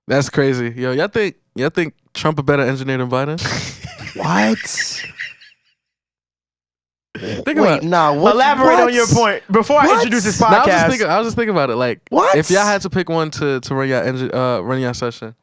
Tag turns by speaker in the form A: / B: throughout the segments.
A: That's crazy. Yo, y'all think Trump a better engineer than Biden?
B: What?
A: Think about it.
C: Elaborate on your point before I introduce this
A: No,
C: podcast.
A: I was just thinking about it. Like,
B: What?
A: if y'all had to pick one to run your session.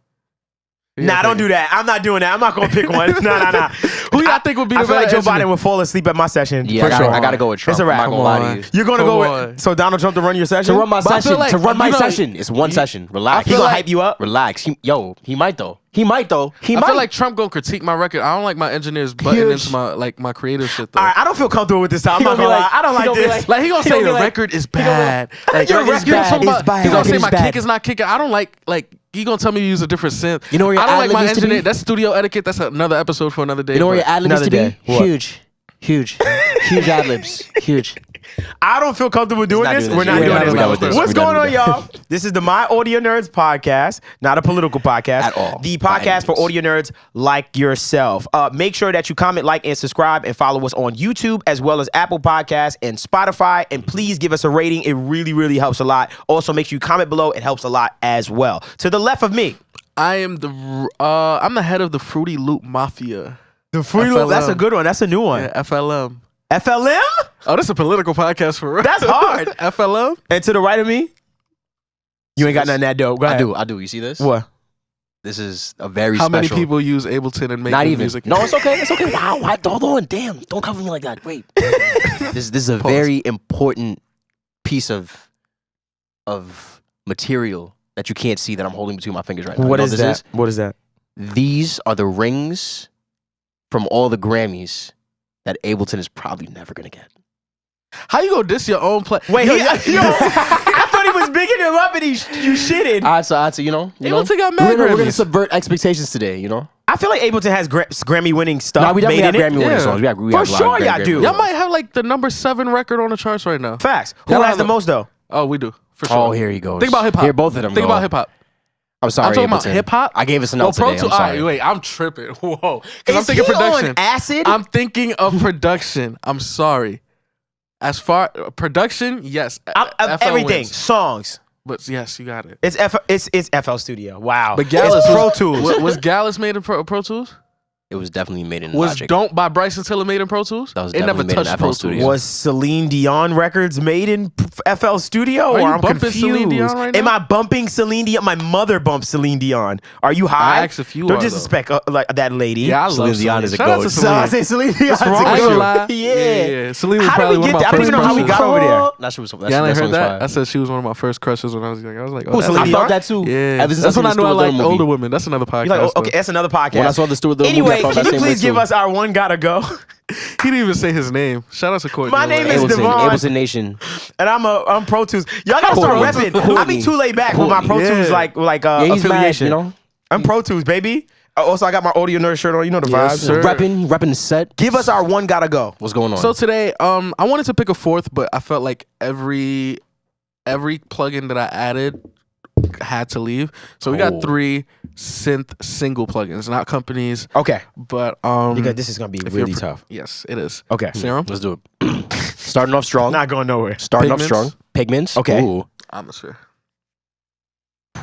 C: Nah, don't do that. I'm not doing that. I'm not gonna pick one. Nah.
A: Who y'all think would be the
C: I feel like
A: better
C: Joe
A: engineer?
C: Biden would fall asleep at my session.
B: Yeah,
C: for sure.
B: I gotta go with Trump.
C: It's a wrap.
B: I'm not gonna lie to you.
C: You're gonna
A: Come
C: go
A: on.
C: with Donald Trump to run your session?
B: To run my
A: But I feel
B: session.
A: like,
B: To run my
A: you know,
B: session. It's one session. Relax.
C: He gonna hype you up?
B: Relax. He might though. He might.
A: I feel like Trump gonna critique my record. I don't like my engineers butting into my creative shit though.
C: All right, I don't feel comfortable with this time. I'm
B: He
C: not
B: gonna
C: gonna
B: be
C: lie.
B: like-
C: I don't
B: he
C: like
B: gonna be
C: this.
A: Like he gonna say
B: be
A: the
B: like-
A: record is bad. Like
C: Your
A: record
C: record
A: is
C: is
A: bad. He gonna say my
B: bad.
A: kick is not kicking. I don't like he gonna tell me to use a different synth.
B: You know where your
A: I don't like
B: ad-lib
A: my
B: used to be?
A: engineer. That's studio etiquette. That's another episode for another day.
B: You know where
A: but-
B: your ad libs
C: Another
B: used to
C: day.
B: be?
C: What?
B: Huge ad libs. Huge.
C: I don't feel comfortable doing
B: not
C: this.
B: doing
C: We're
B: this.
C: not
B: We're
C: doing
B: not
C: this.
B: doing this.
C: What's
B: We're
C: going
B: not
C: on,
B: doing
C: y'all? This is the My Audionerds podcast, not a political podcast.
B: At all.
C: The
B: By any
C: podcast for
B: means.
C: audio nerds like yourself. Make sure that you comment, like, and subscribe, and follow us on YouTube as well as Apple Podcasts and Spotify. And please give us a rating. It really, really helps a lot. Also, make sure you comment below. It helps a lot as well. To the left of me,
A: I am I'm the head of the Fruity Loop Mafia.
C: the Fruity Loop. That's a good one. That's a new one.
A: Yeah, FLM.
C: FLM?
A: Oh, this is a political podcast for real.
C: That's hard.
A: FLM.
C: And to the right of me, you ain't got nothing that dope. Go ahead.
B: I do. You see this?
C: What?
B: This is a very
A: How
B: special.
A: many people use Ableton and make
B: Not
A: good
B: even.
A: music?
B: No, it's okay. It's okay. Wow. Hold on. Damn. Don't cover me like that. Wait. This is a very important piece of material that you can't see that I'm holding between my fingers right now.
C: What
B: You know
C: is
B: what
C: that?
B: this
C: What is that?
B: These are the rings from all the Grammys that Ableton is probably never gonna get.
A: How you gonna diss your own play?
C: Wait, I thought he was bigging him up and you shitted.
B: I'd say, you know,
A: Ableton got mad
B: we're gonna
A: Grammys.
B: subvert expectations today, you know.
C: I feel like Ableton has Grammy-winning stuff
B: Nah, we definitely
C: made
B: have
C: in it.
B: Grammy winning
A: Yeah.
B: songs. We have
C: For
B: a lot of
C: sure y'all
B: Grammy
C: do.
B: winning
A: Y'all might have like the number 7 record on the charts right now.
C: Facts. Who
A: Y'all
C: has
A: have
C: the
A: a-
C: most though?
A: Oh, we do for sure.
B: Oh, here he goes.
A: Think about hip hop.
B: Here, both of them.
A: Think
B: go.
A: about hip hop.
B: I'm sorry.
A: I'm talking about
B: Ableton.
A: hip hop.
B: I gave us an
A: Oh,
B: L today. I'm
A: All
B: sorry.
A: right, wait, I'm tripping. Whoa, because I'm
C: Is
A: thinking
C: he
A: production.
C: on acid?
A: I'm thinking of production. I'm sorry. As far production, yes. FL
C: Everything.
A: wins.
C: Songs.
A: But yes, you got it.
C: It's FL Studio. Wow.
A: But Gallus
C: it's Pro Tools.
A: Was Gallus made in Pro Tools?
B: It was definitely made in
A: Was
B: Logic.
A: Don't by Bryson Tiller made in Pro Tools?
B: That was
A: It never
B: definitely made in
A: touched
B: FL
A: Pro
B: Studio.
A: Tools.
C: Was Celine Dion records made in FL Studio?
A: Are
C: or
A: you
C: I'm
A: bumping
C: confused.
A: Celine Dion right
C: Am
A: now?
C: I bumping Celine Dion? My mother bumped Celine Dion. Are you high?
A: asked if you
C: Don't
A: are,
C: disrespect like that lady.
A: Yeah, I
B: Celine
A: love
B: Dion is a
A: Shout out
B: goat.
A: to
C: So I
A: Celine.
C: say Celine Dion.
A: What's wrong
C: I
A: with
C: ain't
A: you?
C: gonna lie.
A: Yeah. Celine was
C: How did
A: probably
C: we
A: one
C: get
A: of my
C: there? I don't
A: first
C: even know how we
A: crushes.
C: got over there.
B: That shit was.
A: Y'all ain't heard
B: song's
A: that?
B: fire.
A: I said she was one of my first crushes when I was young. I was like, oh,
C: Who,
A: that's
C: Celine
B: I
C: Dion?
B: felt that too.
A: Yeah,
B: Ever since
A: that's when I
B: seen
A: knew
B: the
A: I
B: Stuart
A: liked
B: Little
A: older
B: movie.
A: women. That's another podcast.
C: You're like,
A: though.
C: okay, that's another podcast.
B: When I saw the Stuart Little movie,
C: Anyway,
B: I felt
C: can
B: that
C: you
B: same way
C: please give
B: too.
C: us our one gotta go?
A: He didn't even say his name. Shout out to Courtney.
C: My name is
B: Ableton,
C: Devvon.
B: Ableton Nation.
C: And I'm Pro Tools. Y'all gotta start
B: Courtney.
C: repping. I be too laid back with my Pro
A: Yeah.
C: Tools like
B: Yeah, he's mad,
C: affiliation.
B: you know.
C: I'm Pro Tools, baby. Also, I got my Audio Nerd shirt on. You know the
A: Yes,
C: vibes.
A: sir.
B: Repping the set.
C: Give us our one gotta go.
B: What's going on?
A: So today, I wanted to pick a fourth, but I felt like every plugin that I added had to leave. So we
B: Oh.
A: got 3 synth single plugins, not companies,
C: Okay.
A: but
C: This is gonna be
A: if you're
C: really
A: pro-
C: tough.
A: Yes, it is.
C: Okay.
A: Serum,
B: Let's do it. Starting off strong.
C: Not going nowhere.
B: Starting off
A: Pigments.
B: strong. Pigments.
C: Okay.
B: Ooh.
A: Atmosphere.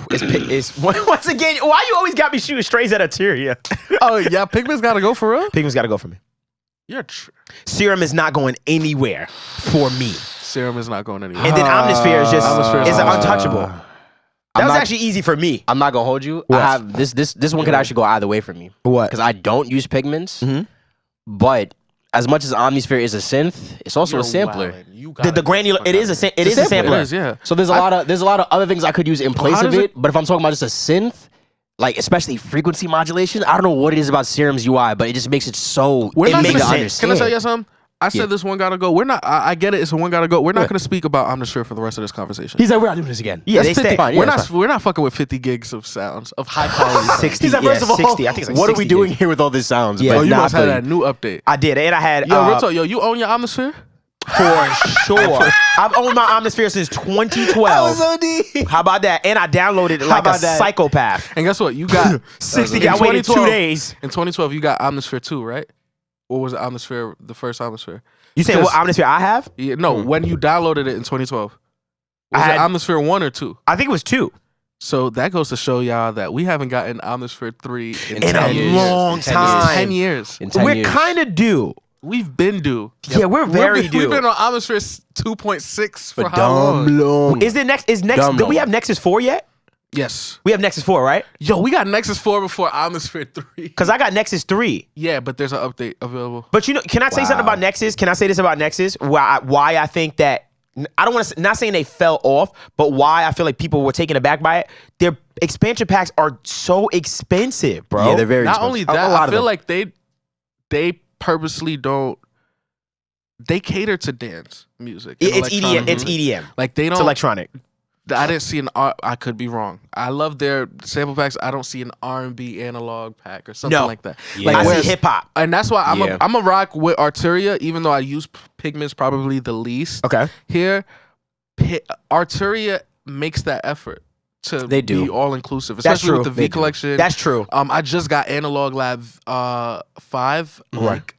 C: It's once again. Why you always got me shooting strays at a tear? Yeah.
A: Oh yeah, Pigment's gotta go for real.
C: Pigment's gotta go for me.
A: You're
C: Serum is not going anywhere for me.
A: Serum is not going anywhere.
C: And then Omnisphere is just
A: Omnisphere
C: is
A: is
C: untouchable. That was
B: not-
C: actually easy for me.
B: I'm not gonna hold you.
C: What?
B: I have this one could actually go either way for me
C: What?
B: because I don't use pigments,
C: Mhm.
B: but as much as Omnisphere is a synth, it's also a sampler.
C: The granular. It is a sampler.
A: It is, yeah.
B: So there's a lot of other things I could use in place
A: how
B: of
A: does
B: it. But if I'm talking about just a synth, like especially frequency modulation, I don't know what it is about Serum's UI, but it just makes it so
A: We're
B: it
A: not
B: makes
A: gonna
B: it
C: sense.
A: Can I tell
B: understand.
A: you something? I said
B: Yeah.
A: this one gotta go. We're not. I get it. It's a one gotta go. We're not gonna speak about Omnisphere for the rest of this conversation.
B: He's like, we're not doing this again.
C: Yeah,
A: That's
C: they
A: 50.
C: stay.
B: Fine, yeah,
A: we're
B: that's
A: not. We're not fucking with 50 gigs of sounds of high quality.
C: 60.
B: He's like,
C: Yeah,
B: first of all,
C: 60. I think it's like
B: what are we
C: 60
B: doing
C: gigs.
B: here with all these sounds?
C: Yeah.
A: Oh, you
B: Nah,
A: must
B: I
A: have
B: feel
A: that
B: you.
A: new update.
C: I did, and I had
A: Yo, real talk. Yo, you own your Omnisphere?
C: for sure. I've owned my Omnisphere since 2012. How about that? And I downloaded it like a
B: about that?
C: psychopath.
A: And guess what? You got
C: 60.
A: in
C: I waited 2
A: 2012
C: days.
A: In 2012, you got Omnisphere 2, right? Or was it Omnisphere the first Omnisphere?
C: You saying what
A: Because-
C: Omnisphere I have?
A: Yeah, no, when you downloaded it in 2012, was
C: I
A: it
C: had-
A: Omnisphere 1 or 2?
C: I think it was 2.
A: So that goes to show y'all that we haven't gotten Omnisphere 3
C: In a long time.
A: 10 years.
B: In 10
C: We're
B: years.
C: kind of due.
A: We've been due.
C: Yeah, we're very due.
A: We've been on Omnisphere 2.6 for
B: But
A: how long?
B: long.
C: Is Nexus?
B: Dumb
C: Do we
B: long.
C: have Nexus 4 yet?
A: Yes.
C: We have Nexus 4, right?
A: Yo, we got Nexus 4 before Omnisphere 3.
C: Because I got Nexus 3.
A: Yeah, but there's an update available.
C: But can I say something about Nexus? Can I say this about Nexus? Why I think that I don't want to. Not saying they fell off, but why I feel like people were taken aback by it. Their expansion packs are so expensive, bro.
B: Yeah, they're very
A: Not
B: expensive.
A: only
B: A
A: that,
B: lot
A: I
B: of
A: feel
B: them.
A: like they purposely don't. They cater to dance music. and
C: It's
A: electronic
C: EDM. It's
A: music.
C: EDM.
A: Like they
C: It's
A: don't.
C: electronic.
A: I didn't see an R. I could be wrong. I love their sample packs. I don't see an R&B analog pack or something
C: No.
A: like that.
B: Yeah.
A: Like
C: I
A: whereas-
C: see hip hop.
A: and that's why
B: Yeah.
A: I'm a rock with Arturia, even though I use Pigments probably the least.
C: Okay.
A: Here, Arturia makes that effort to
B: They do.
A: be all inclusive,
C: That's
A: especially with
C: true.
A: the
B: They
A: V
B: do.
A: collection.
C: That's true.
A: I just got Analog Lab 5
C: Mm-hmm.
A: like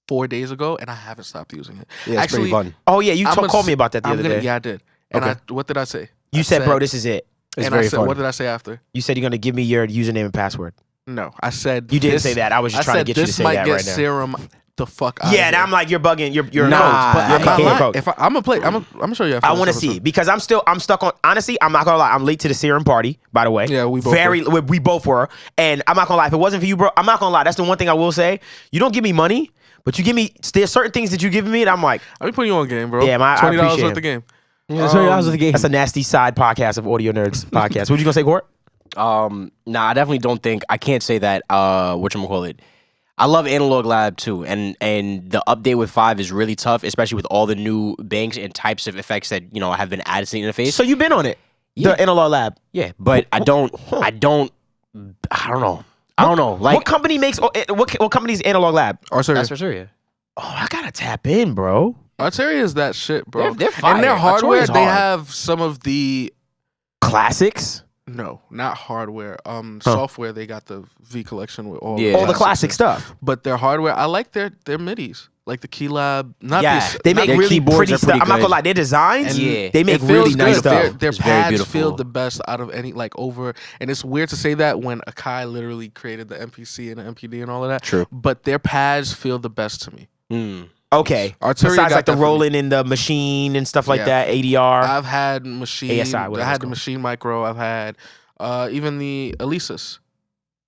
A: 4 days ago, and I haven't stopped using it.
B: Yeah, it's pretty fun.
C: Oh yeah, you
A: I'm gonna
C: called me
A: s-
C: about that the
A: I'm
C: other
A: gonna,
C: day.
A: Yeah, I did. And
C: Okay.
A: what did I say?
C: You
A: I
C: said, bro, this is it.
B: It's
A: and
B: very
A: I said,
B: fun.
A: what did I say after?
C: You said you're gonna give me your username and password.
A: No, I said
C: You didn't
A: this-
C: say that. I was just trying to
A: said
C: get you to
A: this
C: say
A: might
C: that
A: get
C: right now.
A: Serum the fuck out.
C: Yeah,
A: of
C: and
A: here.
C: I'm like, you're bugging. You're
B: Nah,
C: a coach.
A: But
C: You're
A: I'm not
C: a
A: lying.
C: coach.
A: If I'm gonna play, I'm gonna show you. After
C: I
A: this
C: want to
A: episode.
C: see because I'm stuck on. Honestly, I'm not gonna lie. I'm late to the Serum party. By the way,
A: Yeah, we both
C: we both were, and I'm not gonna lie. If it wasn't for you, bro, I'm not gonna lie. That's the one thing I will say. You don't give me money, but you give me. There's certain things that you give me, and I'm like,
A: I'll be putting you on game, bro.
C: Yeah, man, I
A: $20
C: appreciate
A: worth
C: it.
A: of game.
B: Yeah, so that was the game.
C: that's a nasty side podcast of Audio Nerds podcast. What you gonna say, Court?
B: Nah, I definitely don't think I can't say that. Whatchamacallit. I love Analog Lab too, and the update with 5 is really tough, especially with all the new banks and types of effects that have been added to the interface.
C: So you've been on it,
B: Yeah.
C: the Analog Lab.
B: Yeah, but I don't know. I don't know. Like
C: what company makes? What company's Analog Lab?
A: Arturia.
B: that's for sure. Yeah.
C: Oh, I gotta tap in, bro.
A: Arturia is that shit, bro.
B: They're
A: And their
B: fire.
A: hardware,
B: Arturia's
A: they
B: hard.
A: have some of the
C: Classics.
A: no, not hardware. Software. They got the V collection with all
B: Yeah.
C: All the
A: classic
C: classic stuff.
A: But their hardware, I like their MIDIs, like the Keylab. Not
C: Yeah,
A: the,
C: they
A: not
C: make
B: their
C: really
B: keyboards
C: pretty
B: are
C: stuff.
B: pretty
C: I'm not gonna
B: good.
C: lie, their designs,
A: And
B: Yeah.
C: they make
A: it feels
C: really nice
A: good.
C: stuff.
A: Their
B: It's very
A: pads
B: beautiful.
A: feel the best out of any over, and it's weird to say that when Akai literally created the MPC and the MPD and all of that.
B: True.
A: But their pads feel the best to me.
C: Okay.
A: Arturia
C: Besides
A: got
C: like the
A: that for me.
C: rolling in the machine and stuff like
A: Yeah.
C: that, ADR.
A: I've had machine.
C: ASI, whatever
A: I
C: it's
A: had the
C: called.
A: machine micro. I've had even the Alesis.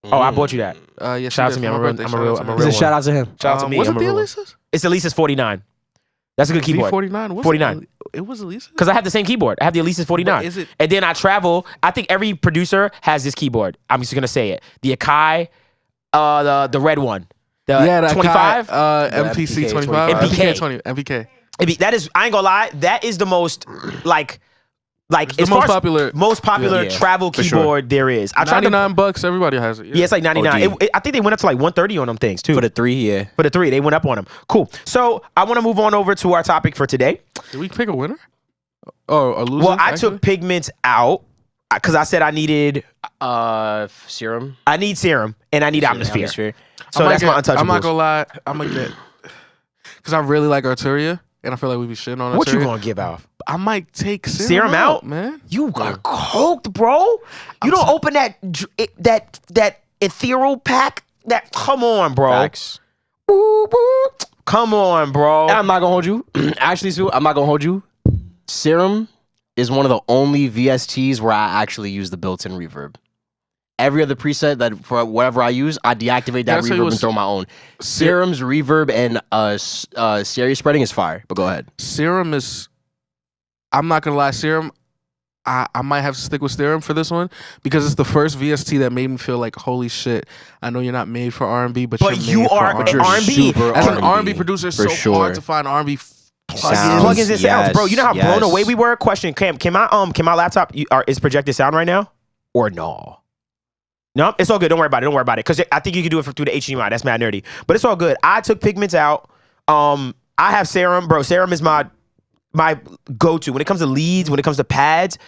C: Oh, I bought you that.
A: Yeah,
C: Shout out
A: she
C: to
A: did
C: me.
A: for
C: I'm
A: my
C: a
A: birthday.
C: real
A: Shout out to
C: one.
A: her.
C: Shout
B: out to him.
C: Shout out to me.
A: Was it
C: I'm a
A: the
C: real one.
A: Alesis?
C: It's Alesis 49. That's a good keyboard.
A: 49.
C: 49.
A: It was Alesis.
C: Because I have the same keyboard. I have the Alesis 49.
A: But is it-
C: And then I travel. I think every producer has this keyboard. I'm just gonna say it. The Akai, the red one. The
A: the
C: 25.
A: MPC
B: MPK
A: 25.
C: MPK.
A: 20. MPK.
C: That is, I ain't gonna lie, that is the most like
A: the
C: as far
A: most
C: as-
A: popular-
C: most popular
B: Yeah,
C: travel
B: for sure.
C: keyboard there is. I tried to,
A: $99. Everybody has it.
C: yeah, it's like 99.
B: OG.
C: I think they went up to like 130 on them things too.
B: For the 3, yeah.
C: For the 3, they went up on them. Cool. So I want to move on over to our topic for today.
A: Did we pick a winner? Oh, a loser?
C: Well, I
A: actually?
C: took pigments out because I said I need
B: Serum.
C: serum and I need atmosphere.
B: Atmosphere.
C: So that's my untouchables.
A: I'm not gonna lie. I'm gonna get because I really like Arturia, and I feel like we be shitting on Arturia.
C: What you gonna give out?
A: I might take
C: Serum out?
A: man.
C: You got coked, bro. You don't open that ethereal pack. That come on, bro.
B: Facts.
C: Woo, woo. Come on, bro.
B: I'm not gonna hold you. Actually, Sue, I'm not gonna hold you. Serum is one of the only VSTs where I actually use the built-in reverb. Every other preset that for whatever I use, I deactivate that
A: I'll tell you
B: reverb
A: what's-
B: and throw my own. Serum's reverb and series spreading is fire. But go ahead.
A: Serum is. I'm not gonna lie. Serum. I might have to stick with Serum for this one because it's the first VST that made me feel like, holy shit! I know you're not made for R&B, but
C: But
A: you're
C: you
A: made for
C: are
A: R&B.
C: an R&B.
B: super
A: As an
B: R&B,
A: R&B producer, it's
B: for
A: so
B: sure.
A: hard to find R&B plugins.
B: Sounds,
C: Plugins and sounds, bro. You know how
B: yes,
C: blown
B: yes.
C: away we were. Question: Can my laptop is projected sound right now or no? No, it's all good. Don't worry about it. Don't worry about it. Because I think you can do it through the HDMI. That's mad nerdy. But it's all good. I took pigments out. I have Serum, bro. Serum is my go-to when it comes to leads. When it comes to pads,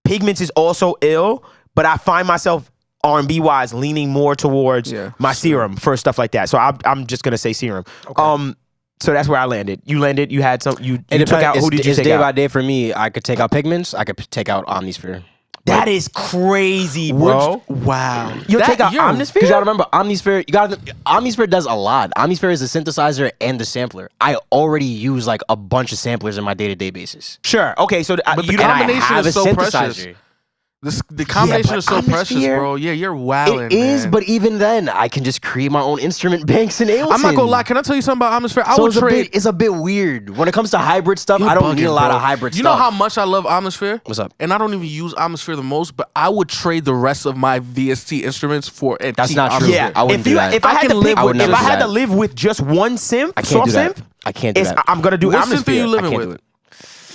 C: pigments is also ill. But I find myself R&B wise leaning more towards my Serum for stuff like that. So I'm just gonna say Serum.
B: Okay.
C: So that's where I landed. You landed. You had some. You
B: It
C: took out.
B: depends.
C: Who did you
B: it's
C: take
B: day
C: out?
B: by day for me. I could take out pigments. I could take out Omnisphere.
C: That is crazy, bro.
A: Wow.
C: You'll take an Omnisphere?
B: Because you gotta remember, Omnisphere does a lot. Omnisphere is the synthesizer and the sampler. I already use like a bunch of samplers in my day-to-day basis.
C: Sure. Okay, so
A: But the
C: you
A: combination is so
B: synthesizer.
A: precious. The combination
B: but
A: is so precious,
B: Omnisphere,
A: bro. Yeah, you're wilding,
B: It is,
A: man.
B: but even then, I can just create my own instrument banks in Ableton.
A: I'm not gonna lie. Can I tell you something about Omnisphere? I
B: So
A: would trade.
B: it's a bit weird. When it comes to hybrid stuff,
A: You're
B: I don't need a
A: bugging,
B: lot
A: bro.
B: of hybrid
A: You
B: stuff.
A: know how much I love Omnisphere?
B: What's up?
A: And I don't even use Omnisphere the most, but I would trade the rest of my VST instruments for and
B: That's
A: keep
B: not true.
A: Omnisphere.
C: Yeah,
B: I wouldn't do that.
C: If I had to pick,
B: I would
C: if
B: never
C: I
B: do
C: had to
B: that.
C: live with just one synth,
B: I can't
C: soft
B: do that.
C: synth,
B: I can't do that.
C: I'm gonna do
A: What synth are you
C: Omnisphere.
A: living
B: I can't
A: with?
B: do it.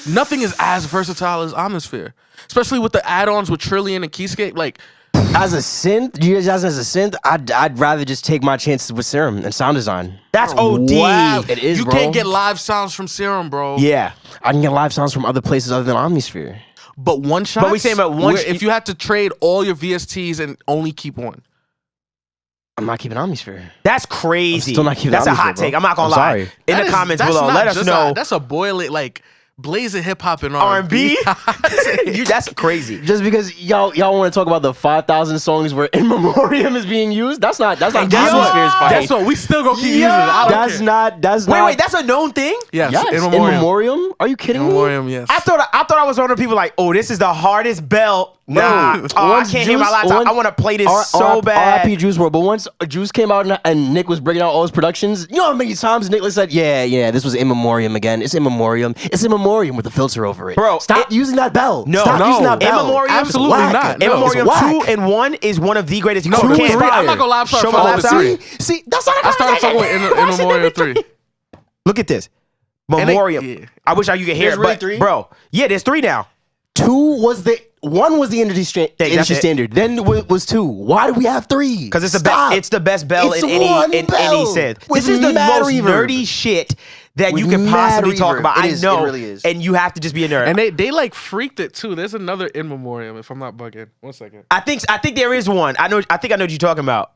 A: Nothing is as versatile as Omnisphere, especially with the add-ons with Trillion and Keyscape. Like,
B: As a synth, as a synth, I'd rather just take my chances with Serum and sound design.
C: That's OD.
A: wow,
B: It is,
A: you
B: bro.
A: can't get live sounds from Serum, bro.
C: Yeah.
B: I can get live sounds from other places other than Omnisphere.
A: But one shot.
C: But we saying about one.
A: if you had to trade all your VSTs and only keep one.
B: I'm not keeping Omnisphere.
C: That's crazy.
B: I'm still not keeping
C: That's a
B: Omnisphere,
C: hot
B: bro.
C: take. I'm not gonna
B: I'm
C: lie.
B: sorry.
C: In
A: That
C: the
A: is-
C: comments
A: that's
C: below,
A: not
C: let us
A: just
C: know.
A: that's a boiling like blazing hip hop and
C: R&B.
A: R&B.
C: That's crazy.
B: Just because y'all want to talk about the 5,000 songs where In Memoriam is being used, that's not
A: Guess
B: Omnisphere's
A: what?
B: fight.
A: Guess what? We still gonna keep using it. I don't
B: That's
A: care.
B: not.
C: Wait, that's a known thing.
A: Yes,
B: Yes,
A: In
B: In
A: Memoriam.
B: Memoriam. Are you kidding
A: In
B: me?
A: Memoriam, yes.
C: I thought I was one of the people like, oh, this is the hardest belt. Nah, oh, I
B: once
C: can't hear my
B: Juice-
C: laptop.
B: once-
C: I want to play this so bad.
B: R.I.P. Juice WRLD. But once Juice came out and Nick was bringing out all his productions, you know how many times Nicholas said, yeah, this was In Memoriam again. It's In Memoriam. It's In Memoriam with a filter over it.
C: Bro,
B: Stop using that bell.
C: No,
B: Stop using that
C: In
B: bell.
C: Memoriam,
A: Absolutely
B: Whack.
A: not.
C: In
A: No,
C: Memoriam
B: it's
C: 2
B: whack.
C: and 1 is one of the greatest.
A: No,
C: You
A: the
C: can't-
A: three. I'm not gonna lie. I'm sorry.
C: Show
A: for
C: my
A: all the
C: laptop.
A: three.
B: See, that's not a
A: I started fucking with In Memoriam 3.
C: Look at this.
A: And
C: Memoriam.
A: yeah.
C: I wish you could hear
B: There's
C: it,
B: really
C: but
B: 3?
C: bro, yeah, there's 3 now.
B: 1 was the industry
C: That's it.
B: standard. Then was 2. Why do we have 3?
C: Because it's
B: Stop.
C: it's the best bell
B: It's
C: in any
B: one
C: in
B: bell
C: any synth.
B: with
C: This is the
B: mad
C: most
B: reverb.
C: nerdy shit that you
B: With
C: can
B: mad
C: possibly talk
B: reverb.
C: about.
B: It
C: I
B: is. It
C: know,
B: really is.
C: and you have to just be a nerd.
A: And they like freaked it too. There's another In Memoriam, if I'm not bugging. 1 second.
C: I think there is one. I think I know what you're talking about.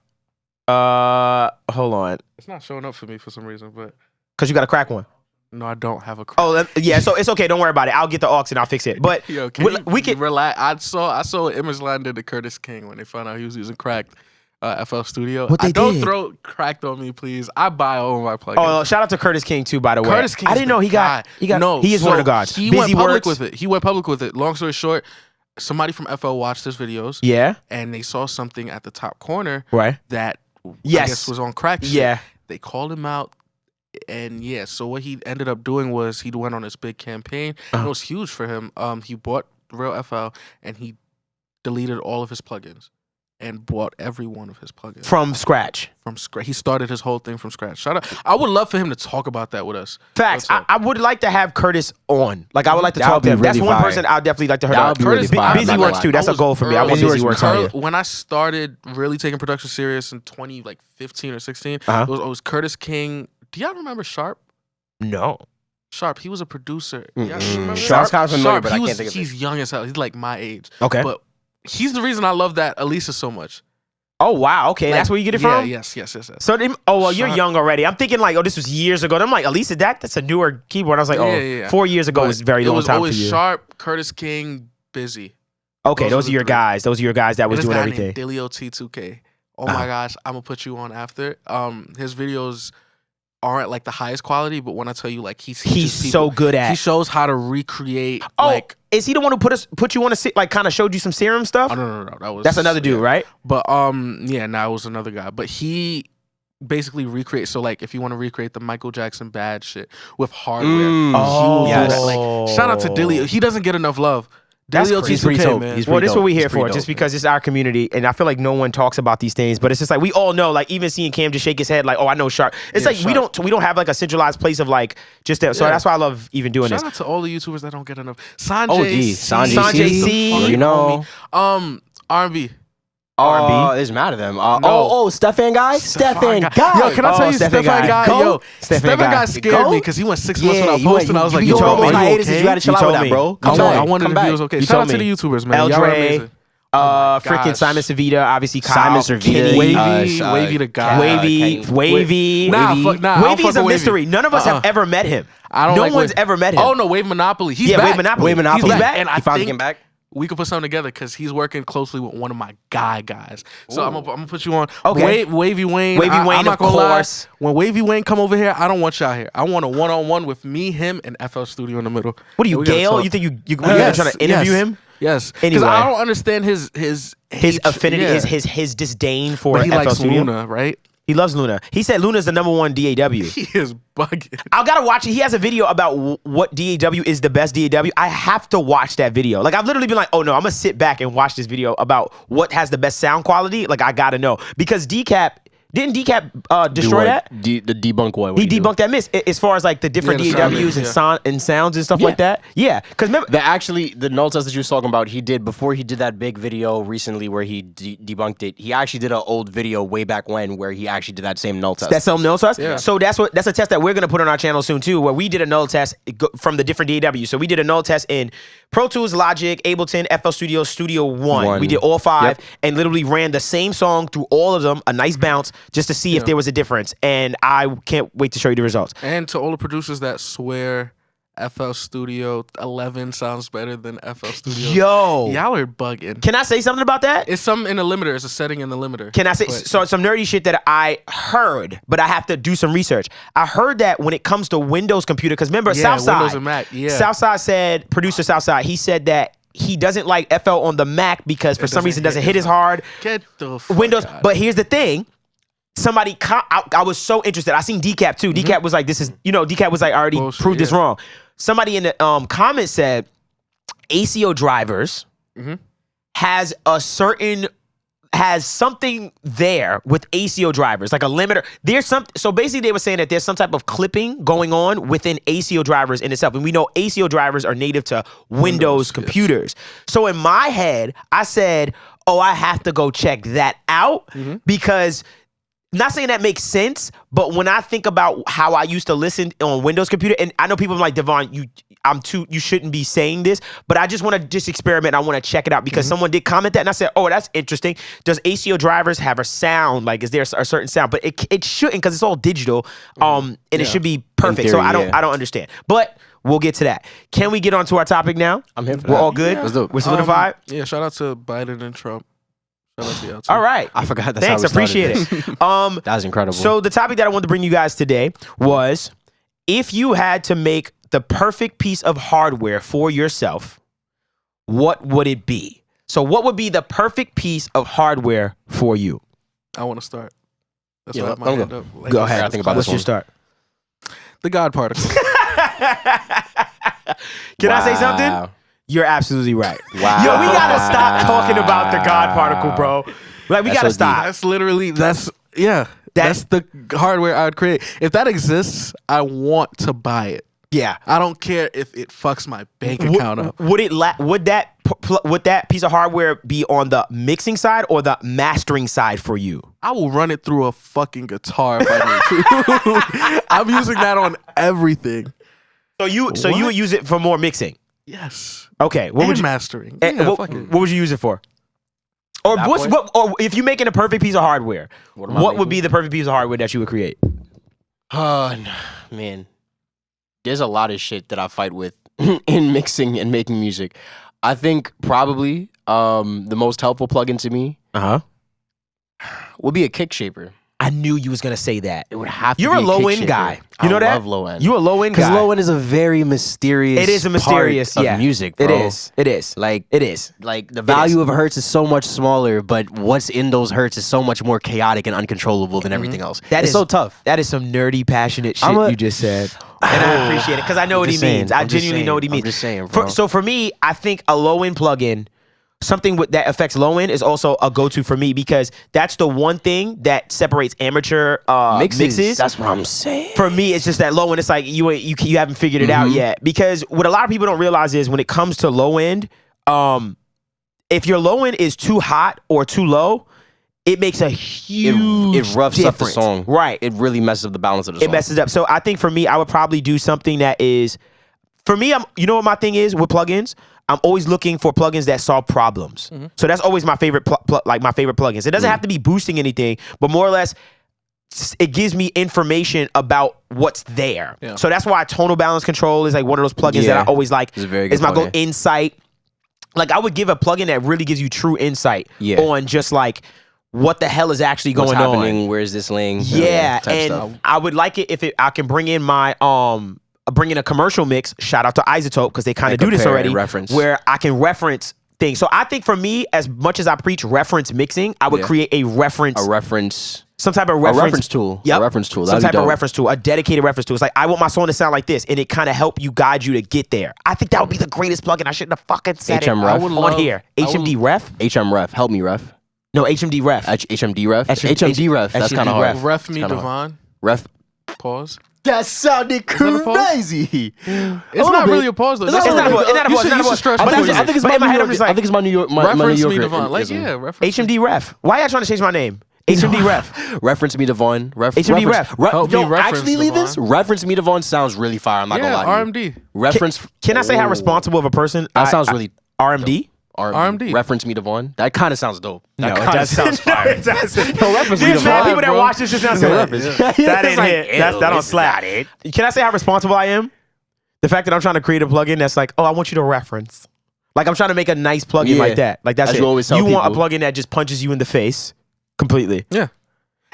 C: Hold on,
A: It's not showing up for me for some reason, but
C: because you got to crack one.
A: no, I don't have a crack.
C: Oh, yeah. So it's okay. Don't worry about it. I'll get the aux and I'll fix it. But
A: Yo,
C: we can.
A: relax. I saw Image Line did to Curtis King when they found out he was using cracked FL Studio.
C: What they
A: don't
C: did?
A: throw cracked on me, please. I buy all of my plugins.
C: Oh, shout out to Curtis King too. By the way,
A: Curtis King.
C: I didn't know he got.
A: No,
C: he is one of the gods.
A: He
C: Busy
A: went public
C: Works.
A: with it. He went public with it. Long story short, somebody from FL watched his videos.
C: Yeah.
A: And they saw something at the top corner
C: Right.
A: that I
C: Yes.
A: guess was on crack shit.
C: Yeah.
A: They called him out. And yeah, so what he ended up doing was he went on this big campaign. It was huge for him. He bought Real FL and he deleted all of his plugins and bought every one of his plugins
C: From scratch.
A: from scratch. He started his whole thing from scratch. Shout out! I would love for him to talk about that with us.
C: Facts.
A: What's up?
C: I would like to have Curtis on. Like I would like to
B: That
C: talk
B: would
C: to
B: be
C: him. That's
B: really
C: one
B: fire.
C: person I'd definitely like to hear.
B: That would be really fire.
C: Busy
B: I'm not
C: Works
B: gonna
C: too.
B: lie.
C: That's
A: I
C: a
A: was
C: goal for me. I want
B: Busy
C: Busy
B: Works
C: Works on here.
A: when I started really taking production serious in 2015 or 16,
C: Uh-huh.
A: it was Curtis King. Do y'all remember Sharp?
C: No.
A: Sharp, he was a producer. Y'all
B: Mm-mm.
A: remember
B: Sharp's
A: that?
B: kind of familiar, but I
A: he
B: can't think of
A: he's
B: it.
A: young as hell. He's like my age.
C: Okay.
A: But he's the reason I love that Elisa so much.
C: Oh wow. Okay, that's where you get it
A: Yeah,
C: from.
A: yes.
C: So well, you're
A: Sharp.
C: young already. I'm thinking like, oh, this was years ago. I'm like, Elisa, that's a newer keyboard. I was like,
A: Yeah.
C: 4 years ago
A: But
C: was a very
A: it
C: long
A: was
C: time for
A: always
C: you.
A: Sharp, Curtis King, Busy.
C: Okay,
A: Those
C: those
A: were
C: are
A: the
C: your
A: three.
C: guys. Those are your guys that
A: And
C: was
A: this
C: doing
A: guy
C: everything.
A: named Delio T2K. Oh my gosh, I'm gonna put you on after. His videos aren't like the highest quality, but when I tell you like he
C: He's
A: teaches
C: so
A: people,
C: good at.
A: he shows how to recreate.
C: Oh,
A: like
C: is he the one who put you on a like kind of showed you some serum stuff?
A: oh no, that was
C: That's another dude,
A: yeah.
C: right?
A: But yeah, no, it was another guy. But he basically recreates. So like, if you want to recreate the Michael Jackson bad shit with hardware, he will do
B: yes.
A: that. Like, shout out to Dilly. He doesn't get enough love.
C: That's
A: Dilly
C: crazy.
B: He's pretty
A: T2K,
B: dope.
A: man.
B: He's
C: Well,
B: pretty
C: this is
B: dope.
C: what we're
B: He's
C: here
B: pretty
C: for,
B: dope,
C: just
B: man.
C: because it's our community, and I feel like no one talks about these things. But it's just like we all know, like even seeing Cam just shake his head, like, oh, I know Sharp. It's
A: Yeah,
C: like we don't have like a centralized place of like just that. So
A: Yeah.
C: that's why I love even doing
A: Shout
C: this.
A: out to all the YouTubers that don't get enough. Sanjay,
B: Oh, geez.
C: Sanjay C.
B: You know.
A: R&B.
C: R&B.
B: There's mad of them.
A: No.
B: Stefan Guy? Stefan Guy.
A: Yo, can I tell you
C: Stefan
A: Stefan
C: Guy.
A: Guy?
C: Go.
A: Yo,
C: Stefan
A: Stefan
C: Guy.
A: Guy scared
B: Go.
A: me because he went 6 months without
B: you
A: posting. I was like,
B: you
A: yo,
C: told me.
B: on
A: are you
B: hiatus,
A: okay?
B: you gotta chill
C: You
B: out
C: told
B: with
C: me.
B: that, bro.
C: You
B: Come
C: told
B: on.
C: me.
A: I wanted
B: come
A: to
B: back.
A: be was okay.
C: You
A: Shout out
C: told
A: to
C: me.
A: the YouTubers, man.
C: El
A: Y'all are
C: Dre,
A: amazing. my
C: freaking
A: gosh.
C: Simon Savita, obviously Kyle,
B: Simon Savita,
C: Kenny,
A: Wavy,
B: uh,
A: Wavy the guy.
C: Wavy,
B: Kenny.
C: Wavy.
A: Nah,
C: Wavy.
A: fuck, nah, I don't
C: Wavy's
A: fuck
C: a
A: with Wavy.
C: mystery. None of us have ever met him.
A: I don't
C: No
A: like
C: one's
A: Wavy.
C: ever met him.
A: Oh no, Wave Monopoly. He's
C: Yeah,
A: back.
C: Wave Monopoly.
B: Wave Monopoly.
A: He's
C: He's
A: back.
C: back.
A: And I
B: He finally
A: think
B: came back.
A: we could put something together because he's working closely with one of my guys. So I'm gonna put you on.
C: Okay.
A: Wavy Wayne.
C: Wavy Wayne,
A: I'm not
C: of
A: gonna
C: course.
A: lie. When Wavy Wayne come over here, I don't want y'all here. I want a one-on-one with me, him, and FL Studio in the middle.
C: What are you,
A: And we gotta
C: Gail?
A: talk.
C: You think you trying to interview him?
A: Yes. Because
C: Anyway.
A: I don't understand his
C: Affinity,
A: yeah.
C: his disdain for
A: But he
C: FL
A: likes
C: Studio.
A: Luna, right?
C: He loves Luna. He said Luna's the #1 DAW.
A: He is bugging.
C: I gotta watch it. He has a video about what DAW is the best DAW. I have to watch that video. Like, I've literally been like, oh no, I'm gonna sit back and watch this video about what has the best sound quality. Like, I gotta know. Because didn't Decap destroy that?
B: The debunk what?
C: He debunked that myth as far as like the different
A: the
C: DAWs
A: sound,
C: and sounds and stuff like that. Yeah, because remember,
B: The null test that you was talking about, he did before he did that big video recently where he debunked it. He actually did an old video way back when where he actually did that same null test.
C: that's some null test.
A: Yeah.
C: So that's a test that we're gonna put on our channel soon too, where we did a null test from the different DAWs. So we did a null test in Pro Tools, Logic, Ableton, FL Studio, Studio One. We did all 5 and literally ran the same song through all of them, a nice bounce, just to see if there was a difference. And I can't wait to show you the results.
A: And to all the producers that swear FL Studio 11 sounds better than FL Studio.
C: Yo,
A: Y'all are bugging.
C: can I say something about that?
A: It's something in the limiter. It's a setting in the limiter.
C: Can I say some nerdy shit that I heard, but I have to do some research. I heard that when it comes to Windows computer, because remember Southside,
A: Windows and Mac. Yeah.
C: Southside said, producer Southside, he said that he doesn't like FL on the Mac because for some reason it doesn't hit as hard.
A: Get the fuck
C: Windows,
A: out.
C: but here's the thing. Somebody, I was so interested. I seen Decap too. Decap was like, this is, Decap was like, I already
A: Bullshit,
C: proved this wrong. Somebody in the comments said ACO drivers has something there with ACO drivers, like a limiter. So basically they were saying that there's some type of clipping going on within ACO drivers in itself. And we know ACO drivers are native to Windows computers. So in my head, I said, oh, I have to go check that out because not saying that makes sense, but when I think about how I used to listen on Windows computer, and I know people are like, Devvon, you shouldn't be saying this, but I just want to just experiment. I want to check it out because someone did comment that, and I said, oh, that's interesting. Does ACO drivers have a sound? Like, is there a certain sound? But it shouldn't because it's all digital, and it should be perfect.
B: Theory,
C: so I don't understand, but we'll get to that. Can we get on to our topic now?
B: I'm here for
C: We're
B: that.
C: all good.
A: Yeah.
B: Let's do it.
C: We're solidified.
A: Yeah, shout out to Biden and Trump. Shout out to y'all too.
C: All right.
B: I forgot that's
C: Thanks,
B: how we
C: appreciate
B: started
C: it.
B: That was incredible.
C: So the topic that I wanted to bring you guys today was if you had to make the perfect piece of hardware for yourself, what would it be? So what would be the perfect piece of hardware for you?
A: I want to start. That's
B: Yeah,
A: why I have my
B: let me
A: hand
B: go.
A: up. Like,
C: Go
A: let's
C: ahead.
B: I think about
C: What's
B: this
C: your
B: one.
C: start?
A: The God particle.
C: Can I say something?
B: Wow.
C: You're absolutely right.
B: Wow.
C: Yo, we gotta stop talking about the God particle, bro. Like, we
B: That's
C: gotta
B: so
C: stop.
A: That's literally that's the hardware I would create. If that exists, I want to buy it.
C: Yeah.
A: I don't care if it fucks my bank account up.
C: Would that piece of hardware be on the mixing side or the mastering side for you?
A: I will run it through a fucking guitar if I need to. I'm using that on everything.
C: So you would use it for more mixing?
A: Yes.
C: Okay. What
A: And
C: would you
A: mastering.
C: Eh,
A: Yeah,
C: what,
A: fuck it.
C: what would you use it for? Or
B: That
C: what's
B: point?
C: or if you're making a perfect piece of hardware,
B: What am I
C: what would
B: making?
C: be the perfect piece of hardware that you would create?
B: Man, there's a lot of shit that I fight with in mixing and making music. I think probably the most helpful plugin to me would be a kick shaper.
C: I knew you was gonna say that.
B: It would have to
C: You're
B: be
C: a
B: a
C: low
B: kick
C: end
B: shaper.
C: guy. You know
B: I
C: that?
B: love low end.
C: You a low end
B: Because
C: guy.
B: low end is a very mysterious.
C: It is a mysterious
B: part of music, bro.
C: It is. It is.
B: Like
C: It is.
B: Like the value of hertz is so much smaller, but what's in those hertz is so much more chaotic and uncontrollable than everything else.
C: That
B: It's
C: is
B: so tough.
C: That is some nerdy, passionate shit you just said. And I appreciate it because I know what he
B: just saying.
C: means. I
B: I'm just
C: genuinely know what he
B: saying.
C: means.
B: I'm just saying, bro.
C: So for me, I think a low end plugin, something that affects low end, is also a go to for me because that's the one thing that separates amateur mixes.
B: That's what I'm saying.
C: For me, it's just that low end. It's like you haven't figured it out yet. Because what a lot of people don't realize is when it comes to low end, if your low end is too hot or too low, it makes a huge
B: It roughs up the
C: difference.
B: song.
C: Right.
B: It really messes up the balance of the song.
C: It messes up. So I think for me, I would probably do something that is, for me, you know what my thing is with plugins? I'm always looking for plugins that solve problems. So that's always my favorite, my favorite plugins. It doesn't have to be boosting anything, but more or less, it gives me information about what's there.
A: Yeah.
C: So that's why tonal balance control is like one of those plugins that I always like.
B: It's a very
C: It's
B: good
C: my go
B: plugin.
C: insight. Like I would give a plugin that really gives you true insight
B: Yeah.
C: on just like what the hell is actually
B: What's
C: going
B: happening?
C: on.
B: Where's this laying?
C: Yeah,
B: type
C: and
B: stuff.
C: I would like it if I can bring in my bring in a commercial mix. Shout out to Isotope because they kind of
B: And
C: do this
B: compare
C: already.
B: and reference.
C: Where I can reference things. So I think for me, as much as I preach reference mixing, I would
B: Yeah.
C: create a reference,
B: Some
C: type of
B: a
C: reference,
B: reference tool.
C: Yep.
B: A reference tool.
C: Some
B: That'd be
C: type of
B: dope.
C: reference tool, a dedicated reference tool. It's like I want my song to sound like this, and it kind of help you guide you to get there. I think that would be the greatest plugin. I shouldn't have fucking said
B: HM
C: it
B: Ref.
A: I would
C: on
A: love-
C: here.
A: I would-
C: HMD Ref?
B: HM Ref. Help me, Ref.
C: No, HMD Ref.
B: HMD Ref.
C: HMD
B: HMD Ref. That's
C: HMD
B: kind of hard.
C: Ref.
A: Ref me
B: It's kinda
A: Devvon.
B: Ref.
A: Pause.
D: That sounded
A: that a pause?
D: crazy.
A: It's not really a pause though.
B: It's
A: That's
B: not
A: what-
B: a pause.
C: It's not a
A: you
C: pause.
A: should-
C: It's not a
A: you should
C: pause.
A: stress
C: But
A: before
C: that's-
A: you
C: I
A: say
C: think
A: it.
C: it's
B: my
C: in my head,
B: New
C: I'm just
B: York.
C: like,
B: I think it's my New York. My
A: Reference
B: New
A: me
B: Yorker.
A: Devvon. Like
B: ism.
A: yeah, reference.
C: HMD Ref. Why y'all trying to change my name? HMD Ref.
B: Reference me Devvon.
C: HMD Ref.
A: Help me
B: Yo,
A: reference
B: actually, leave this.
A: Devvon.
B: Reference me Devon sounds really fire. I'm not
A: Yeah,
B: gonna lie. to you.
A: RMD.
B: Reference.
C: Can I say how
B: Oh.
C: responsible of a person?
B: That sounds really
C: RMD?
A: RMD.
B: Reference me Devon. That kind of sounds dope.
C: No,
B: That
C: it
B: kinda
C: doesn't.
B: sounds fire.
C: It doesn't.
B: No, reference me
C: There's mad
B: Devon,
C: people that
B: bro.
C: watch this just now saying reference. That
B: It's
C: ain't
B: like,
C: it.
B: ew,
C: That don't
B: it's
C: slap.
B: not it.
C: Can I say how responsible I am? The fact that I'm trying to create a plugin that's like, oh, I want you to reference. Like I'm trying to make a nice plugin
B: Yeah.
C: like that. Like that's
B: As
C: it.
B: you always tell
C: You want a
B: people.
C: plugin that just punches you in the face completely.
A: Yeah.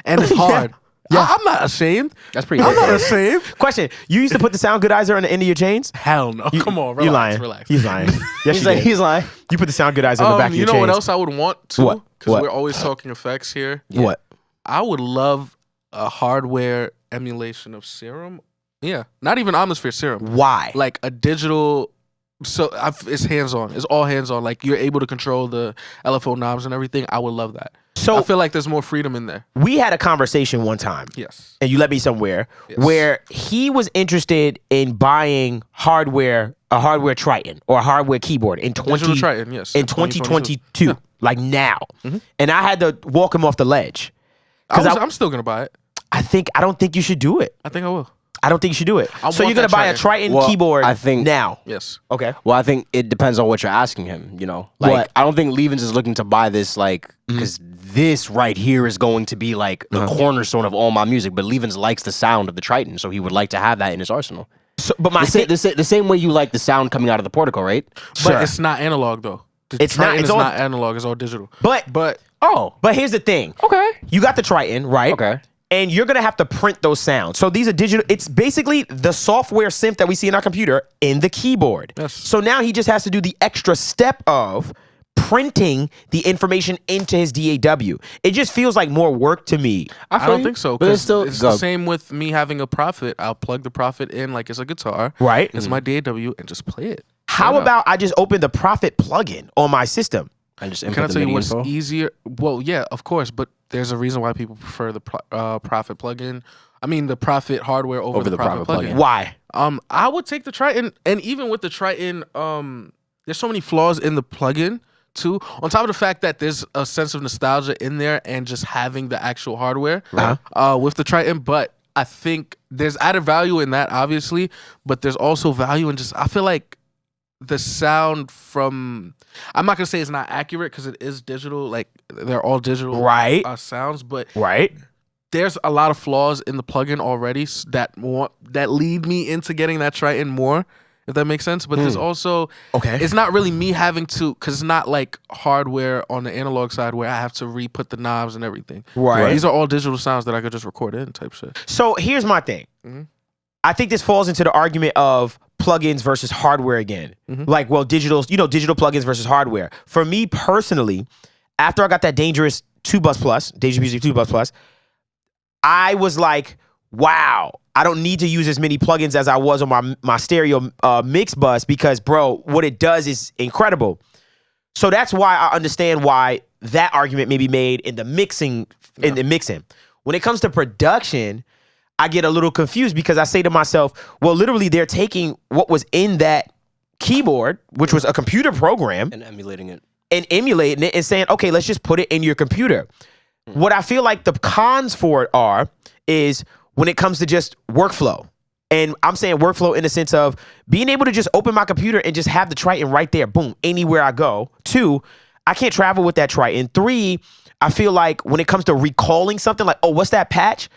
A: And it's hard. I'm not ashamed.
B: That's pretty.
A: I'm
B: dope.
A: not ashamed.
C: Question: you used to put the sound goodizer on the end of your chains?
A: Hell no. Come on, relax.
C: You lying?
A: Relax.
C: He's lying. Yes,
B: He's
C: you
B: like,
C: did.
B: he's like,
C: You put the sound goodizer on the back of
A: You
C: your
A: know
C: chains.
A: what else I would want to?
C: What?
A: Because
C: What?
A: we're always talking effects here.
C: What?
A: I would love a hardware emulation of Serum. Yeah, not even Omnisphere, Serum.
C: Why?
A: Like a digital. So it's hands on. It's all hands on. Like you're able to control the LFO knobs and everything. I would love that.
C: So
A: I feel like there's more freedom in there.
C: we had a conversation one time.
A: Yes.
C: And you led me somewhere
A: Yes.
C: where he was interested in buying hardware, a hardware Triton or a hardware keyboard in
A: Digital Triton, yes.
C: in 2022,
A: Yeah.
C: like now.
A: Mhm.
C: And I had to walk him off the ledge.
A: I'm still gonna buy it.
C: I don't think you should do it.
A: I think I will.
C: I don't think you should do it.
A: I
C: So
A: want
C: you're gonna
A: that
C: buy a
A: Triton.
C: Triton
B: Well,
C: keyboard
B: I think-
C: now.
A: Yes.
C: Okay.
B: well, I think it depends on what you're asking him. You know, like
C: What?
B: I don't think Levens is looking to buy this like because this right here is going to be like the cornerstone of all my music. But Levens likes the sound of the Triton, so he would like to have that in his arsenal.
C: So, but my
B: The same way you like the sound coming out of the portico, right?
A: But
C: Sure.
A: it's not analog though. The
C: It's not-
A: Triton
C: it's
A: is
C: all-
A: not analog. It's all digital.
C: but
B: Oh,
C: here's the thing.
B: okay,
C: You got the Triton, right?
B: okay.
C: And you're gonna have to print those sounds. So these are digital. It's basically the software synth that we see in our computer in the keyboard.
A: Yes.
C: So now he just has to do the extra step of printing the information into his DAW. It just feels like more work to me.
A: I don't think so.
B: But it's
A: 'Cause
B: still
A: it's the same with me having a Prophet. I'll plug the Prophet in like it's a guitar.
C: Right.
A: It's my DAW and just play it.
C: How
A: Why not?
C: about I just open the Prophet plugin on my system?
B: And just
A: Can I
B: input the
A: tell you
B: MIDI
A: what's
B: info.
A: easier? Well, yeah, of course, but there's a reason why people prefer the Prophet plugin. I mean, the Prophet hardware over the Prophet plugin.
C: Why?
A: I would take the Triton, and even with the Triton, there's so many flaws in the plugin too. On top of the fact that there's a sense of nostalgia in there, and just having the actual hardware with the Triton, but I think there's added value in that, obviously, but there's also value in just I feel like the sound from I'm not gonna say it's not accurate because it is digital, like they're all digital
C: Right.
A: sounds, but
C: Right.
A: there's a lot of flaws in the plugin already that lead me into getting that Triton more, if that makes sense. But there's also
C: Okay.
A: it's not really me having to, because it's not like hardware on the analog side where I have to re-put the knobs and everything.
C: Right.
A: These are all digital sounds that I could just record in type shit.
C: So here's my thing.
A: Mhm.
C: I think this falls into the argument of plugins versus hardware again. Like, well, digital plugins versus hardware. For me personally, after I got that Dangerous 2-Bus Plus, Dangerous Music 2-Bus Plus, I was like, wow, I don't need to use as many plugins as I was on my stereo mix bus because, bro, what it does is incredible. So that's why I understand why that argument may be made in the mixing, in the mixing. When it comes to production, I get a little confused because I say to myself, well, literally they're taking what was in that keyboard, which was a computer program,
B: and emulating it.
C: and emulating it and saying, okay, let's just put it in your computer. What I feel like the cons for it is when it comes to just workflow. And I'm saying workflow in the sense of being able to just open my computer and just have the Triton right there, boom, anywhere I go. 2, I can't travel with that Triton. 3, I feel like when it comes to recalling something like, oh, what's that patch?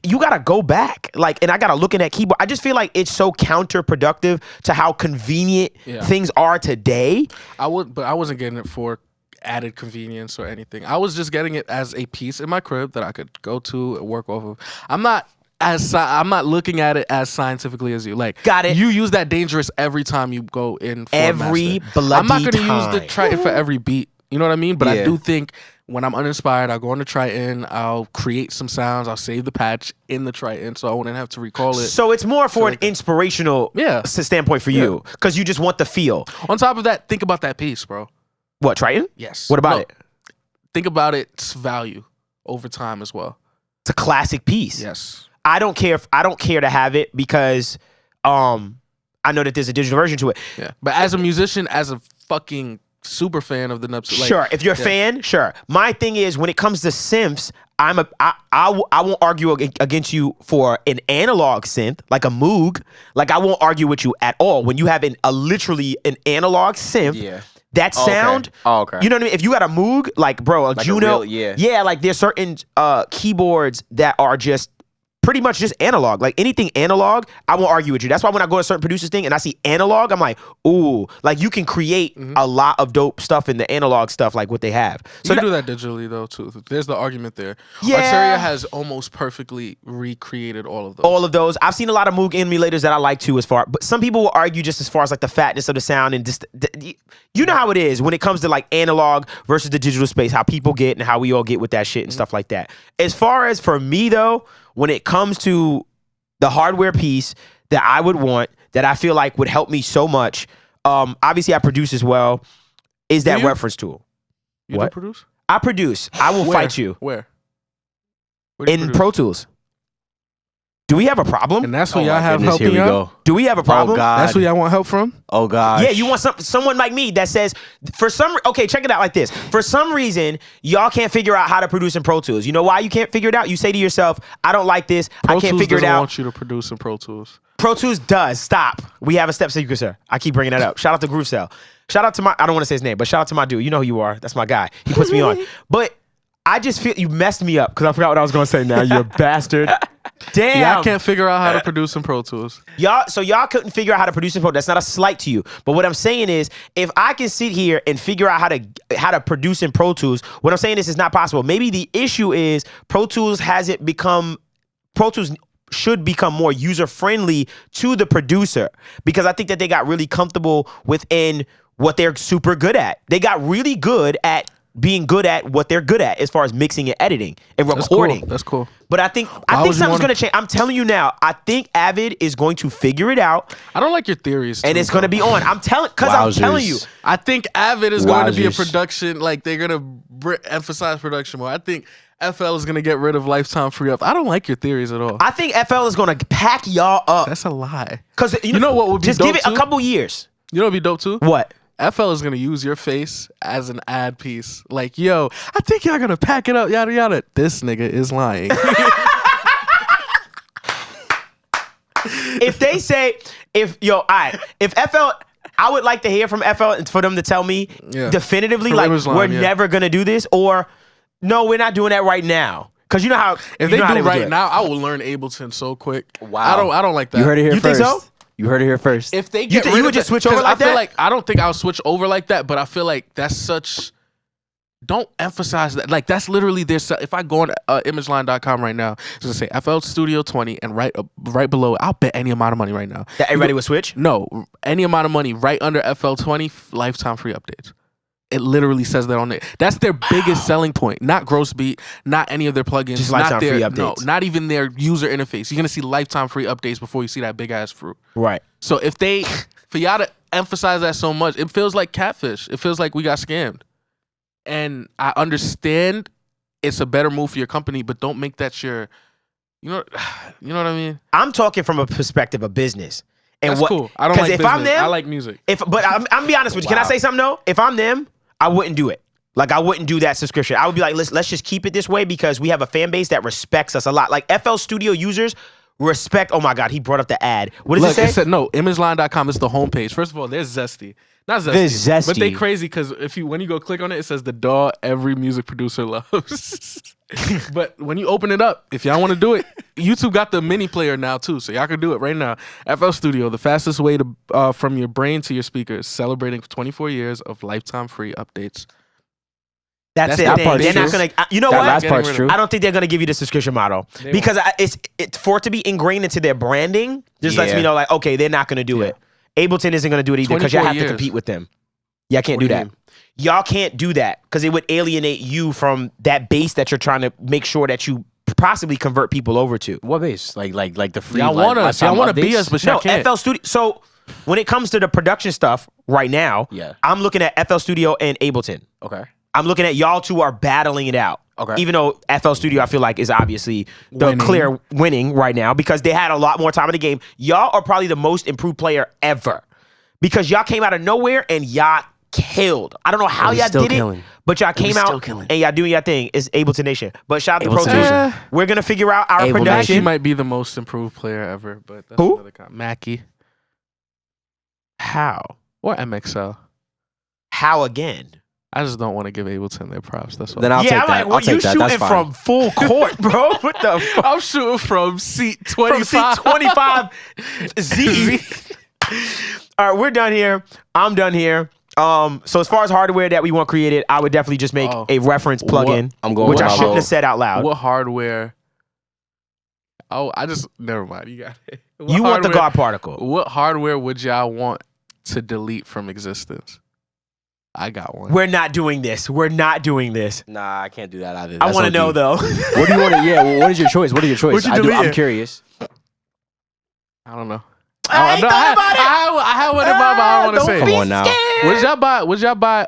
C: you gotta go back, like, and I gotta look in that keyboard. I just feel like it's so counterproductive to how convenient things are today.
A: But I wasn't getting it for added convenience or anything. I was just getting it as a piece in my crib that I could go to and work off of. I'm not looking at it as scientifically as you. Like,
C: got it.
A: You use that dangerous every time you go in for
C: every
A: master.
C: bloody
A: I'm not gonna
C: time.
A: use the Triton for every beat. You know what I mean? But I do think when I'm uninspired, I'll go on the Triton, I'll create some sounds, I'll save the patch in the Triton so I wouldn't have to recall it.
C: So it's more for an inspirational standpoint for you, because you just want the feel.
A: On top of that, think about that piece, bro.
C: What, Triton?
A: Yes.
C: What about it?
A: Think about its value over time as well.
C: It's a classic piece.
A: Yes.
C: I don't care to have it because I know that there's a digital version to it.
A: Yeah. But as a musician, as a fucking super fan of the Nups, like,
C: sure, if you're a fan, sure. My thing is, when it comes to synths, I won't argue against you for an analog synth, like a Moog. Like, I won't argue with you at all. When you have literally an analog synth, that sound, you know what I mean? If you got a Moog, like, bro, a Juno, like, there's certain keyboards that are just pretty much just analog. Like, anything analog, I won't argue with you. That's why when I go to a certain producer's thing and I see analog, I'm like, ooh, like, you can create a lot of dope stuff in the analog stuff, like what they have.
A: So you do that digitally though too. There's the argument there.
C: Yeah.
A: Arteria has almost perfectly recreated all of those.
C: All of those. I've seen a lot of Moog emulators that I like too, but some people will argue just as far as like the fatness of the sound and just, you know how it is when it comes to like analog versus the digital space, how people get and how we all get with that shit and stuff like that. As far as for me though, when it comes to the hardware piece that I would want, that I feel like would help me so much, obviously I produce as well, is that reference tool.
A: You do produce?
C: I produce. I will fight you.
A: Where
C: in Pro Tools. Do we have a problem?
A: And that's what y'all have helping you out?
C: Do we have a problem?
B: Oh, God.
A: That's what y'all want help from?
B: Oh, God.
C: Yeah, you want someone like me that says, okay, check it out like this. For some reason, y'all can't figure out how to produce in Pro Tools. You know why you can't figure it out? You say to yourself, I don't like this. I can't figure it out.
A: I want you to produce in Pro Tools.
C: Pro Tools does. Stop. We have a step secret, sir. I keep bringing that up. Shout out to Groove Cell. Shout out to I don't want to say his name, but shout out to my dude. You know who you are. That's my guy. He puts me on. But I just feel you messed me up because I forgot what I was going to say now. You a bastard. Damn.
A: Y'all can't figure out how to produce in Pro Tools.
C: Y'all couldn't figure out how to produce in Pro Tools. That's not a slight to you. But what I'm saying is, if I can sit here and figure out how to produce in Pro Tools, what I'm saying is not possible. Maybe the issue is Pro Tools should become more user-friendly to the producer, because I think that they got really comfortable within what they're super good at. They got really good at being good at what they're good at as far as mixing and editing and recording.
A: That's cool.
C: But I think something's going to change. I'm telling you now, I think Avid is going to figure it out.
A: I don't like your theories.
C: And it's going to be on. I'm telling you.
A: I think Avid is going to be a production, like they're going to emphasize production more. I think FL is going to get rid of lifetime free up. I don't like your theories at all.
C: I think FL is going to pack y'all up.
A: That's a lie.
C: Because
A: you know what would be
C: just
A: dope
C: give it
A: too?
C: a couple years.
A: You know what would be dope too?
C: What?
A: FL is gonna use your face as an ad piece. Like, yo, I think y'all gonna pack it up, yada yada. This nigga is lying.
C: If they say, if FL, I would like to hear from FL and for them to tell me definitively, like, we're never gonna do this, or no, we're not doing that right now. Cause you know how
A: if they do right now, I will learn Ableton so quick.
B: Wow,
A: I don't like that.
B: You heard it here
C: first. You think so?
B: You heard it here first.
A: If they get
C: you would just switch over like that?
A: I feel like I don't think I'll switch over like that, but I feel like that's such. Don't emphasize that. Like, that's literally their. If I go on imageline.com right now, it's gonna say FL Studio 20, and right below, I'll bet any amount of money right now
C: that everybody would switch.
A: No, any amount of money right under FL 20 lifetime free updates. It literally says that on it. That's their biggest selling point. Not gross beat, not any of their plugins,
C: just lifetime free updates.
A: No, not even their user interface. You're gonna see lifetime free updates before you see that big ass fruit.
C: Right.
A: So for y'all to emphasize that so much, it feels like catfish. It feels like we got scammed. And I understand it's a better move for your company, but don't make that your, you know what I mean?
C: I'm talking from a perspective of business. And
A: that's cool. I don't like business.
C: I'm them,
A: I like music.
C: But I'm be honest with you. Can I say something though? If I'm them, I wouldn't do it. Like, I wouldn't do that subscription. I would be like, let's just keep it this way, because we have a fan base that respects us a lot. Like, FL Studio users respect. Oh my God, he brought up the ad. What does it say?
A: No, imageline.com is the homepage. First of all, there's Zesty. Not Zesty.
B: There's Zesty.
A: But they crazy because when you go click on it, it says the DAW every music producer loves. But when you open it up, if y'all want to do it, YouTube got the mini player now too, so y'all can do it right now. FL Studio, the fastest way to from your brain to your speakers, celebrating 24 years of lifetime free updates.
C: That's
A: That
C: it.
A: part's
C: They're not
A: true.
C: gonna. You know
B: That
C: what?
B: last part's true.
C: I don't think they're gonna give you the subscription model because it's for it to be ingrained into their branding. Just lets
B: Yeah.
C: me know, like, okay, they're not gonna do it. Ableton isn't gonna do it either because y'all
A: 24
C: have to
A: years.
C: compete with them. Y'all can't
A: What
C: do
A: do you
C: that.
A: mean?
C: Y'all can't do that because it would alienate you from that base that you're trying to make sure that you possibly convert people over to.
B: What base? Like the free.
A: Y'all want us. Y'all want to be us, but y'all
C: No,
A: can't.
C: FL Studio. So when it comes to the production stuff right now,
B: Yeah.
C: I'm looking at FL Studio and Ableton.
B: Okay.
C: I'm looking at y'all two are battling it out.
B: Okay.
C: Even though FL Studio, I feel like, is obviously the
A: Winning.
C: clear winning right now because they had a lot more time in the game. Y'all are probably the most improved player ever because y'all came out of nowhere and y'all killed. I don't know how
B: we
C: y'all
B: still
C: did
B: killing.
C: it, but y'all came
B: still
C: out
B: killing.
C: and y'all doing your thing. It's Ableton Nation. But shout out to Pro
B: Ableton
C: Tools.
A: Nation.
C: We're going to figure out our
B: Ableton
A: Mackie
C: production.
A: might be the most improved player ever, but that's
C: Who?
A: another Mackie
C: How?
A: or MXL.
C: How again?
A: I just don't want to give Ableton their props. That's all.
B: Then I'll
C: yeah,
B: take
C: I'm
B: that.
C: like, well,
B: I'll take
C: you
B: that. That's
C: shooting
B: fine.
C: from full court, bro. What the fuck?
A: I'm shooting from seat
C: From
A: 25.
C: seat 25 Z. All right, we're done here. I'm done here. So as far as hardware that we want created, I would definitely just make
A: Oh.
C: a reference plugin,
B: I'm going
C: which
B: with
C: I
B: my
C: shouldn't
B: little-
C: have said out loud.
A: What hardware? Oh, I just never mind. You got it. What
C: You want the
A: hardware-
C: God particle.
A: What hardware would y'all want to delete from existence? I got one.
C: We're not doing this. We're not doing this.
B: Nah, I can't do that either.
C: I
B: That's
C: want to know
B: OD.
C: though.
B: What do you want to? Yeah. Well, what is your choice? What are your choice?
C: What you
B: I'm
C: deleting?
B: curious.
A: I don't know.
C: I ain't thought about it.
A: I had one in my mind. I don't want to say
B: Come
A: it.
B: on now.
A: Would y'all buy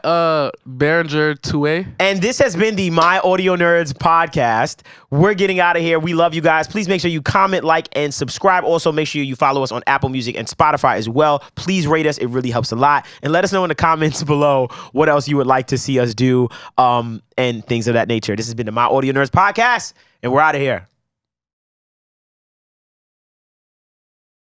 A: Behringer 2A?
C: And this has been the My Audio Nerds podcast. We're getting out of here. We love you guys. Please make sure you comment, like, and subscribe. Also, make sure you follow us on Apple Music and Spotify as well. Please rate us. It really helps a lot. And let us know in the comments below what else you would like to see us do and things of that nature. This has been the My Audio Nerds podcast, and we're out of here.